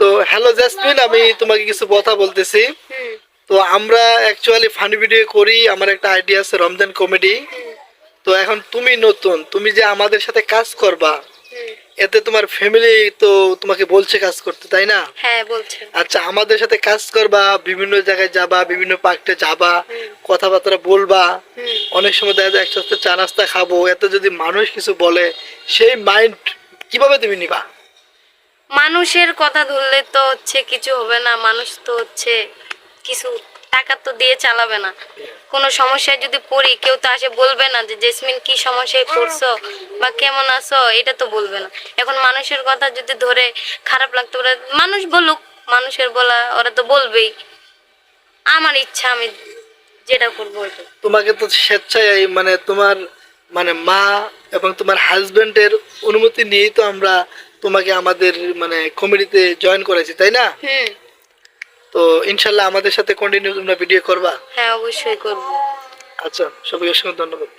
তো hello jasmine, আমি তোমাকে কিছু কথা বলতেছি। তো আমরা অ্যাকচুয়ালি ফানি ভিডিও করি, আমার একটা আইডিয়া আছে রমজান কমেডি। তো এখন তুমি নতুন, তুমি যে আমাদের সাথে কাজ করবা, এতে তোমার ফ্যামিলি তো তোমাকে বলছে কাজ করতে, তাই না? হ্যাঁ বলছে। আচ্ছা, আমাদের সাথে কাজ করবা, বিভিন্ন জায়গায় যাবা, বিভিন্ন পার্কে যাবা, কথাবার্তা বলবা। অনেক সময় দেখা যায় একসাথে চা নাস্তা খাবো, এতে যদি মানুষ কিছু বলে সেই মাইন্ড কিভাবে তুমি নিবা? মানুষের কথা ধরলে তো হচ্ছে কিছু হবে না, মানুষ তো হচ্ছে কিছু টাকা তো দিয়ে চালাবে না। কোনো সমস্যায় যদি পড়ি কেউ তো আসে বলবে না যে জেসমিন কি সমস্যায় পড়ছো বা কেমন আছো, এটা তো বলবে না। এখন মানুষের কথা যদি ধরে খারাপ লাগতে পারে, মানুষ বলুক, মানুষের বলা ওরা তো বলবেই। আমার ইচ্ছা, আমি যেটা করবো ওইটা। তোমাকে তো স্বেচ্ছায় মানে তোমার মানে মা এবং তোমার হাজবেন্ডের অনুমতি নিয়েই তো আমরা তোমাকে আমাদের মানে কমিটিতে জয়েন করেছি, তাই না? তো ইনশাল্লাহ আমাদের সাথে কন্টিনিউ তোমরা ভিডিও করবা। হ্যাঁ অবশ্যই করবো। আচ্ছা, সবাইকে অসংখ্য ধন্যবাদ।